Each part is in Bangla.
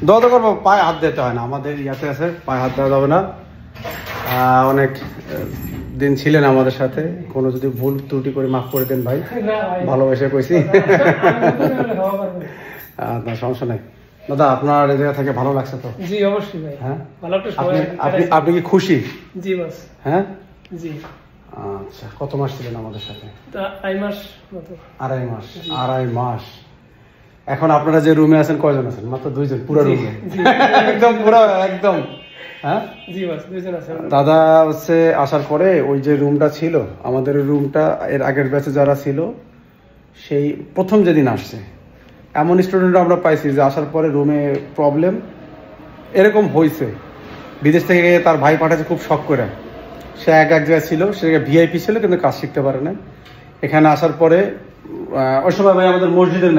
দোয়া তো করবো, পায়ে হাত দিতে হয় না, আমাদের ইয়াতে আছে পায়ে হাত দেওয়া যাবে না। অনেক দিন ছিলেন আমাদের সাথে, কোনো যদি ভুল ত্রুটি করে মাফ করে দেন ভাই, ভালোবেসে কইছি। না সমস্যা নাই দাদা, আপনার এই জায়গা থেকে ভালো লাগছে তো? জি অবশ্যই ভাই। হ্যাঁ, আপনি কি খুশি? জি বস। হ্যাঁ জি। আচ্ছা, কত মাস ছিলেন আমাদের সাথে? 2.5 মাস মতো। 2.5 মাস। 2.5 মাস। এখন আপনারা যে রুমে আছেন কয়জন আছেন? মাত্র 2 জন পুরো রুমে? একদম পুরো একদম। হ্যাঁ জি বস, 2 জন আছেন। দাদা হচ্ছে আসার পরে ওই যে রুমটা ছিল আমাদের, রুমটা এর আগের ব্যাচে যারা ছিল সেই প্রথম যেদিন আসছে এমন স্টুডেন্ট আমরা পাইছি যে আসার পরে রুমে প্রবলেম এরকম হয়েছে। বিদেশ থেকে তার ভাই পাঠাচ্ছে খুব শখ করে, সে এক জায়গায় ছিল, সে ভিআইপি ছিল কিন্তু কাজ শিখতে পারে না। এখানে আসার পরে ওই সময় ভাই আমাদের মসজিদের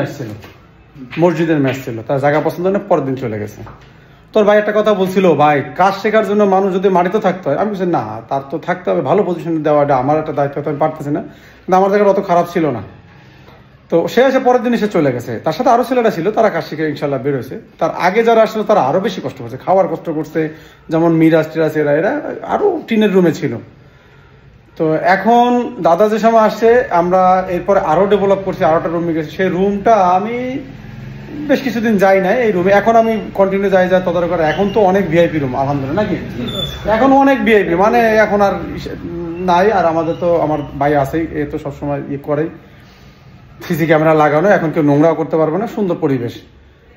ম্যাচ ছিল, তার জায়গা পছন্দ না, পরের দিন চলে গেছে। তোর ভাই একটা কথা বলছিল, ভাই কাজ শেখার জন্য মানুষ যদি মাটিতে থাকতে হয়, আমি বলছি না, তার তো থাকতে হবে, ভালো পজিশনে দেওয়াটা আমার একটা দায়িত্ব, আমি পারতেছি না, কিন্তু আমার জায়গাটা অত খারাপ ছিল না। তো সে এসে পরের দিন এসে চলে গেছে, তার সাথে আরো ছেলেরা ছিল, তারা কাজ শিখে ইনশাল্লাহ বেরোছে। তার আগে যারা আসলো তারা আরো বেশি কষ্ট করছে, খাওয়ার কষ্ট করছে, যেমন মিরাজ টিরাজ এরা আরো টিনের রুমে ছিল। তো এখন দাদা যে সময় আসছে আমরা এরপরে আরো ডেভেলপ করছি, আরোটা রুমে গেছি। সেই রুমটা আমি বেশ কিছুদিন যাই নাই এই রুমে, এখন আমি কন্টিনিউ যাই তদারক করে। এখন তো অনেক ভিআইপি রুম আলহামদুলিল্লাহ, নাকি এখন অনেক ভিআইপি, মানে এখন আর নাই। আর আমাদের তো আমার ভাই আছেই, এ তো সবসময় ইয়ে করে, সিসি ক্যামেরা লাগানো, এখন কেউ নোংরাও করতে পারবে না, সুন্দর পরিবেশ।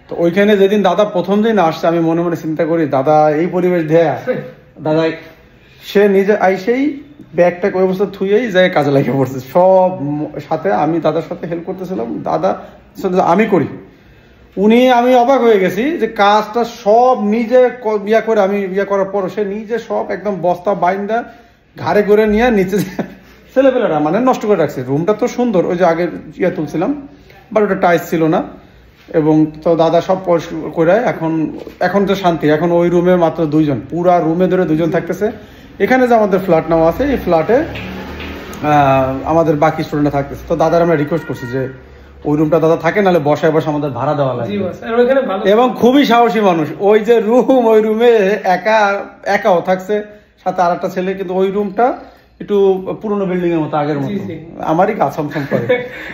তো ওইখানে যেদিন দাদা প্রথম দিন আসছে আমি মনে মনে চিন্তা করি, দাদা এই পরিবেশ দেয়া, দাদা সে নিজে আইসেই ব্যাগটাকে ওই অবস্থা থুয়েই যায় কাজে লাগিয়ে পড়ছে সব সাথে। আমি দাদার সাথে হেল্প করতেছিলাম, দাদা আমি করি, আমি অবাক হয়ে গেছি যে কাজটা সব নিজে ইয়া করে, আমি ইয়া করার পর সে নিজে সব একদম বস্তা বাইন্দা ঘাড়ে করে নিয়ে নিচে ছেলেপেলেরা মানে নষ্ট করে রাখছে। রুমটা তো সুন্দর, ওই যে আগে ইয়া তুলছিলাম বাট ওটা টাইস ছিল না, এবং তো দাদা সব পরিষ্কার করে এখন তো শান্তি। এখন ওই রুমে মাত্র 2 জন, পুরা রুমে ধরে 2 জন থাকতেছে। এখানে যে আমাদের ফ্ল্যাট নেওয়া আছে, এই ফ্ল্যাটে আমাদের বাকি স্টুডেন্টরা থাকতেছে। তো দাদার আমরা রিকোয়েস্ট করছি যে ওই রুমটা দাদা থাকে, নাহলে বসায় বসে আমাদের ভাড়া দেওয়া লাগে। এবং খুবই সাহসী মানুষ, ওই যে রুম, ওই রুমে একাও থাকছে, সাথে আর একটা ছেলে, কিন্তু ওই রুমটা একটু পুরোনো বিল্ডিং এর মতো, আগের মতো, আমারই কাজ সমসম করে।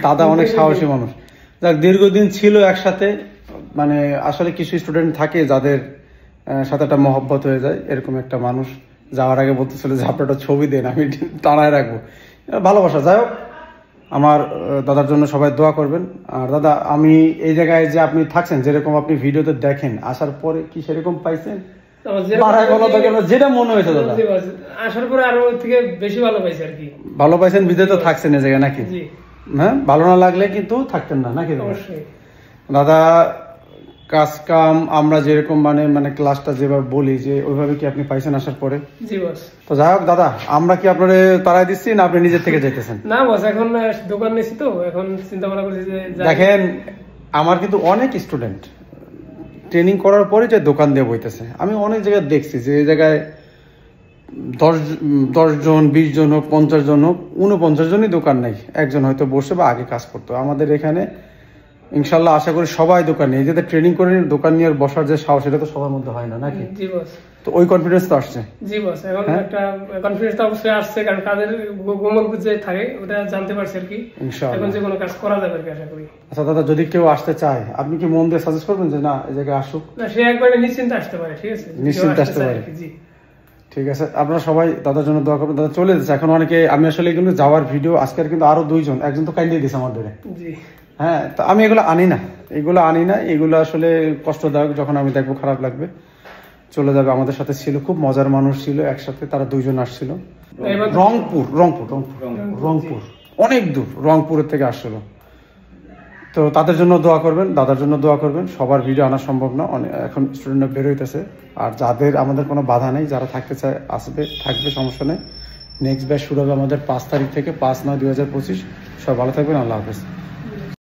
দাদা অনেক সাহসী মানুষ, যাক দীর্ঘদিন ছিল একসাথে। মানে আসলে কিছু স্টুডেন্ট থাকে যাদের সাথে একটা মহব্বত হয়ে যায়, এরকম একটা মানুষ যাওয়ার আগে বলতেছিল যে আপনার একটা ছবি দেন, আমি টানায় রাখবো, ভালোবাসা। যাই হোক, আমার দাদার জন্য সবাই দোয়া করবেন। আর দাদা, আমি এই জায়গায় যে আপনি থাকছেন, যেরকম আপনি ভিডিওতে দেখেন, আসার পরে কি সেরকম পাইছেন? যেটা মনে হয়েছে দাদা, আসার পরে আরো থেকে বেশি ভালো পাইছি আর কি। ভালো পাইছেন, বিদেশে তো থাকছেন এই জায়গায় নাকি? হ্যাঁ, ভালো না লাগলে কিন্তু থাকতেন না নাকি? অবশ্যই দাদা, কাজ কাম আমরা যেরকম মানে ক্লাসটা যেভাবে বলি, যে ওইভাবে কি আপনি পাইছেন আসার পরে? জি বস। তো যাই হোক দাদা, আমরা কি আপনার তাড়াই দিচ্ছি না আপনি নিজের থেকে যেতেছেন? না বস, এখন দোকান নিয়েছি তো, এখন চিন্তা ভাবনা করছি যে দেখেন, আমার কিন্তু অনেক স্টুডেন্ট ট্রেনিং করার পরে যে দোকান দিয়ে বইতেছে, আমি অনেক জায়গায় দেখছি যে এই জায়গায় 10 জন 20 জন হোক, 50 জন হোক, 49 জনই দোকান নেই, একজন হয়তো বসে বা আগে কাজ করতো। আমাদের এখানে ইনশাল্লাহ আশা করি সবাই দোকান নিয়ে, যাদের ট্রেনিং করে দোকান নিয়ে বসার যে সাহস, এটা তো সবার মধ্যে হয় না নাকি? জি বস। তো ওই কনফিডেন্স তো আসছে? জি বস, এখন একটা কনফিডেন্স তো অবশ্যই আসছে, কারণ কাজের গোমর যে থাকে ওটা জানতে পারছি আর কি। ইনশাআল্লাহ এখন যে কোনো কাজ করা যাবে আর কি, আশা করি। আচ্ছা দাদা, যদি কেউ আসতে চায়, আপনি কি মন দিয়ে সাজেস্ট করবেন যে না এই জায়গায় আসুক? না, সে একবারে নিশ্চিন্তে আসতে পারে, ঠিক আছে? নিশ্চিন্তে আসতে পারে। জি ঠিক আছে, আপনারা সবাই দাদার জন্য দোয়া করবেন। দাদা চলে যাচ্ছে এখন, অনেকে আমি আসলে কিন্তু যাওয়ার ভিডিও আজকের কিন্তু আরো 2 জন, একজন তো কাইন্ডিয়ে দিয়েছে আমাদের। জি হ্যাঁ, তো আমি এগুলো আনি না, এগুলো আসলে কষ্টদায়ক, যখন আমি দেখবো খারাপ লাগবে। চলে যাবে, আমাদের সাথে ছিল, খুব মজার মানুষ ছিল একসাথে, তারা 2 জন আসছিল রংপুর অনেক দূর, রংপুরের থেকে আসছিল। তো তাদের জন্য দোয়া করবেন, দাদার জন্য দোয়া করবেন। সবার ভিডিও আনা সম্ভব না, এখন স্টুডেন্টরা বের হইতেছে। আর যাদের আমাদের কোনো বাধা নেই, যারা থাকতে চায় থাকবে, সমস্যা নেই। নেক্সট ব্যাচ শুরু হবে আমাদের 5 তারিখ থেকে, 5/9/2025। সবাই ভালো থাকবেন, আল্লাহ হাফেজ।